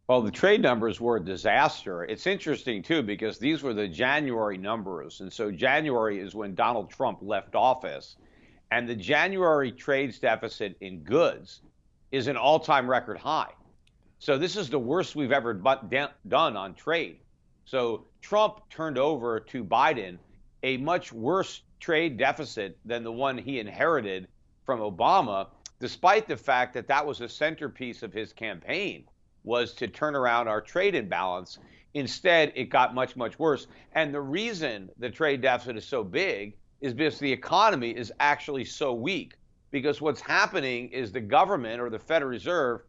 Well, the trade numbers were a disaster. It's interesting too because these were the January numbers. And so January is when Donald Trump left office. And the January trades deficit in goods is an all-time record high. So this is the worst we've ever done on trade. So Trump turned over to Biden a much worse trade deficit than the one he inherited from Obama, despite the fact that that was a centerpiece of his campaign, was to turn around our trade imbalance. Instead, it got much, much worse. And the reason the trade deficit is so big is because the economy is actually so weak. Because what's happening is the government or the Federal Reserve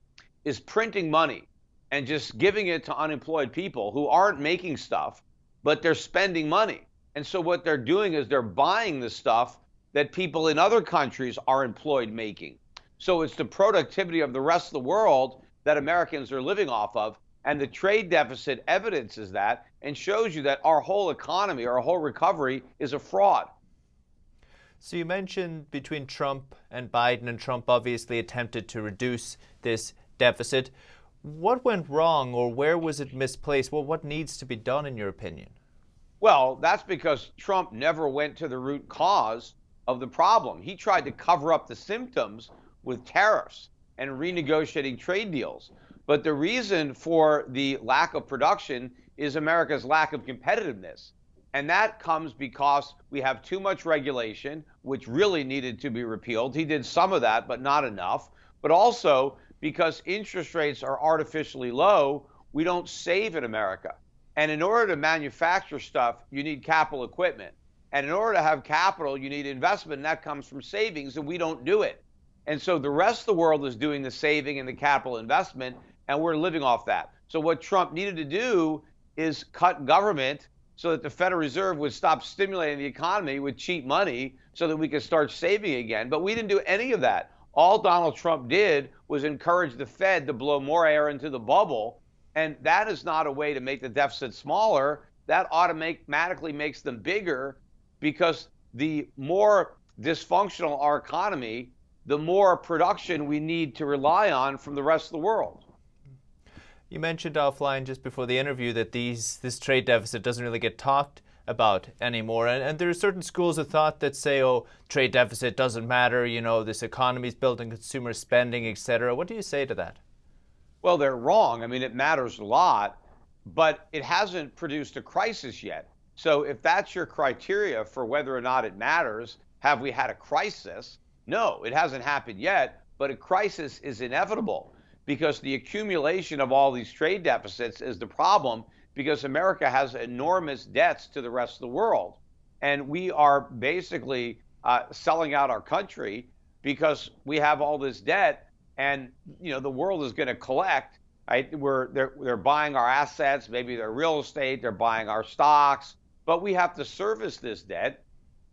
is printing money and just giving it to unemployed people who aren't making stuff, but they're spending money. And so what they're doing is they're buying the stuff that people in other countries are employed making. So it's the productivity of the rest of the world that Americans are living off of. And the trade deficit evidences that and shows you that our whole economy, our whole recovery is a fraud. So you mentioned between Trump and Biden, and Trump obviously attempted to reduce this deficit. What went wrong, or where was it misplaced? Well, what needs to be done in your opinion? Well, that's because Trump never went to the root cause of the problem. He tried to cover up the symptoms with tariffs and renegotiating trade deals. But the reason for the lack of production is America's lack of competitiveness. And that comes because we have too much regulation, which really needed to be repealed. He did some of that, but not enough. But also because interest rates are artificially low, we don't save in America. And in order to manufacture stuff, you need capital equipment. And in order to have capital, you need investment, and that comes from savings, and we don't do it. And so the rest of the world is doing the saving and the capital investment, and we're living off that. So what Trump needed to do is cut government so that the Federal Reserve would stop stimulating the economy with cheap money so that we could start saving again. But we didn't do any of that. All Donald Trump did was encourage the Fed to blow more air into the bubble. And that is not a way to make the deficit smaller. That automatically makes them bigger, because the more dysfunctional our economy, the more production we need to rely on from the rest of the world. You mentioned offline just before the interview that this trade deficit doesn't really get talked about anymore. And there are certain schools of thought that say, oh, trade deficit doesn't matter, this economy is built on consumer spending, etc. What do you say to that? Well, they're wrong. I mean, it matters a lot, but it hasn't produced a crisis yet. So if that's your criteria for whether or not it matters, have we had a crisis? No, it hasn't happened yet, but a crisis is inevitable, because the accumulation of all these trade deficits is the problem, because America has enormous debts to the rest of the world. And we are basically selling out our country because we have all this debt, and the world is going to collect. Right? They're buying our assets, maybe their real estate, they're buying our stocks, but we have to service this debt.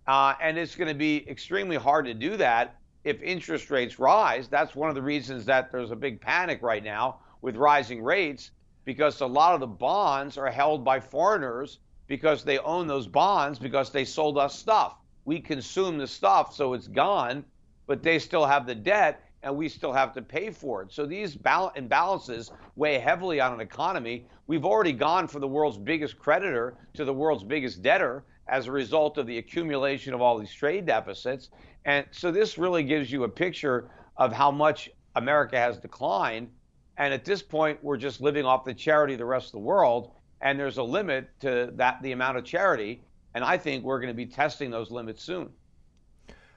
And it's going to be extremely hard to do that if interest rates rise. That's one of the reasons that there's a big panic right now with rising rates, because a lot of the bonds are held by foreigners because they own those bonds because they sold us stuff. We consume the stuff, so it's gone, but they still have the debt and we still have to pay for it. So these imbalances weigh heavily on an economy. We've already gone from the world's biggest creditor to the world's biggest debtor as a result of the accumulation of all these trade deficits. And so this really gives you a picture of how much America has declined. And at this point, we're just living off the charity of the rest of the world. And there's a limit to the amount of charity. And I think we're going to be testing those limits soon.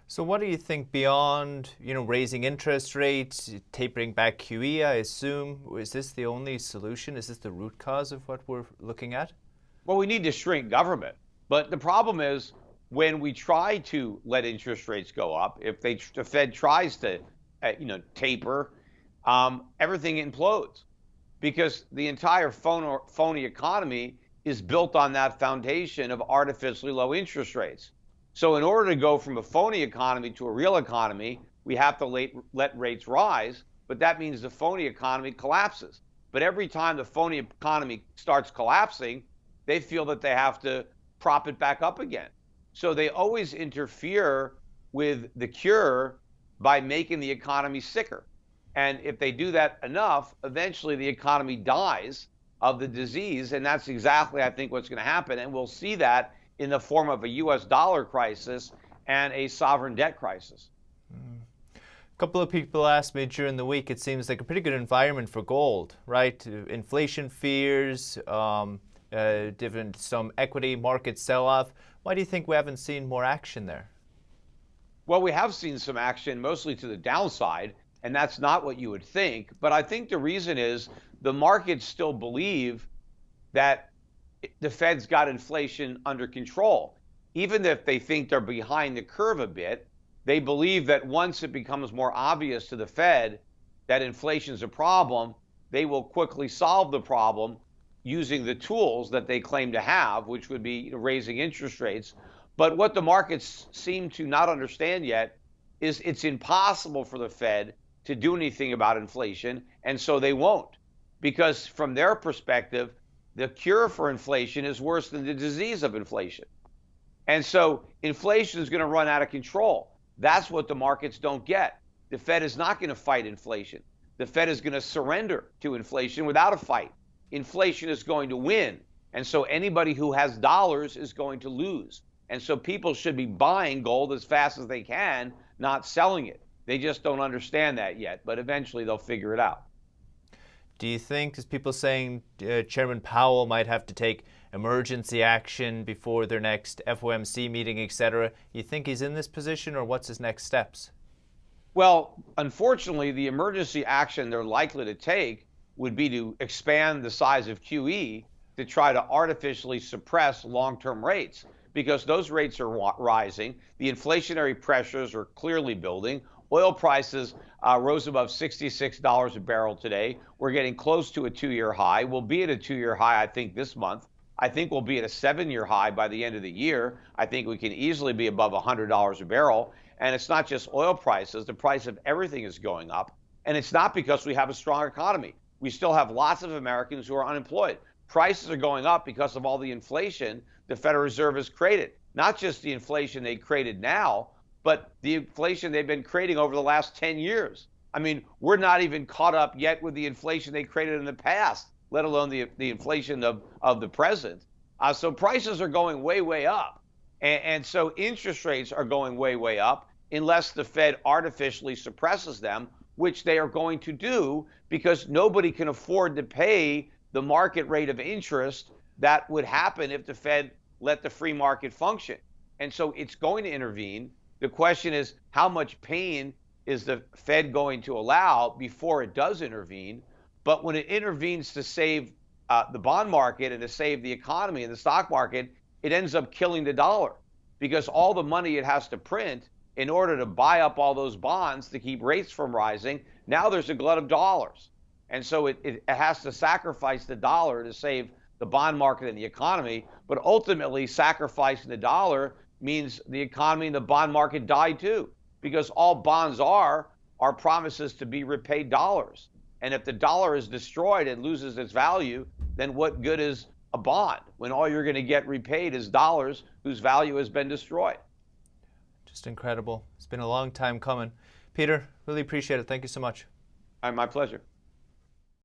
So what do you think beyond, raising interest rates, tapering back QE, I assume? Is this the only solution? Is this the root cause of what we're looking at? Well, we need to shrink government. But the problem is, when we try to let interest rates go up, if the Fed tries to, taper, everything implodes, because the entire phony economy is built on that foundation of artificially low interest rates. So in order to go from a phony economy to a real economy, we have to let rates rise, but that means the phony economy collapses. But every time the phony economy starts collapsing, they feel that they have to prop it back up again. So they always interfere with the cure by making the economy sicker. And if they do that enough, eventually the economy dies of the disease. And that's exactly, I think, what's going to happen. And we'll see that in the form of a US dollar crisis and a sovereign debt crisis. A couple of people asked me during the week, it seems like a pretty good environment for gold, right? Inflation fears, some equity market sell-off. Why do you think we haven't seen more action there? Well, we have seen some action, mostly to the downside, and that's not what you would think. But I think the reason is the markets still believe that the Fed's got inflation under control. Even if they think they're behind the curve a bit, they believe that once it becomes more obvious to the Fed that inflation is a problem, they will quickly solve the problem using the tools that they claim to have, which would be raising interest rates. But what the markets seem to not understand yet is it's impossible for the Fed to do anything about inflation, and so they won't. Because from their perspective, the cure for inflation is worse than the disease of inflation. And so inflation is going to run out of control. That's what the markets don't get. The Fed is not going to fight inflation. The Fed is going to surrender to inflation without a fight. Inflation is going to win. And so anybody who has dollars is going to lose. And so people should be buying gold as fast as they can, not selling it. They just don't understand that yet, but eventually they'll figure it out. Do you think, as people saying Chairman Powell might have to take emergency action before their next FOMC meeting, etc., you think he's in this position, or what's his next steps? Well, unfortunately, the emergency action they're likely to take would be to expand the size of QE to try to artificially suppress long-term rates, because those rates are rising. The inflationary pressures are clearly building. Oil prices rose above $66 a barrel today. We're getting close to a 2-year high. We'll be at a 2-year high, I think, this month. I think we'll be at a 7-year high by the end of the year. I think we can easily be above $100 a barrel. And it's not just oil prices. The price of everything is going up. And it's not because we have a strong economy. We still have lots of Americans who are unemployed. Prices are going up because of all the inflation the Federal Reserve has created. Not just the inflation they created now, but the inflation they've been creating over the last 10 years. I mean, we're not even caught up yet with the inflation they created in the past, let alone the inflation of the present. So prices are going way, way up. And so interest rates are going way, way up unless the Fed artificially suppresses them, which they are going to do because nobody can afford to pay the market rate of interest that would happen if the Fed let the free market function. And so it's going to intervene. The question is, how much pain is the Fed going to allow before it does intervene? But when it intervenes to save the bond market and to save the economy and the stock market, it ends up killing the dollar because all the money it has to print in order to buy up all those bonds to keep rates from rising, now there's a glut of dollars. And so it has to sacrifice the dollar to save the bond market and the economy. But ultimately, sacrificing the dollar means the economy and the bond market die too, because all bonds are promises to be repaid dollars. And if the dollar is destroyed and loses its value, then what good is a bond when all you're going to get repaid is dollars whose value has been destroyed? Just incredible. It's been a long time coming. Peter, really appreciate it. Thank you so much. My pleasure.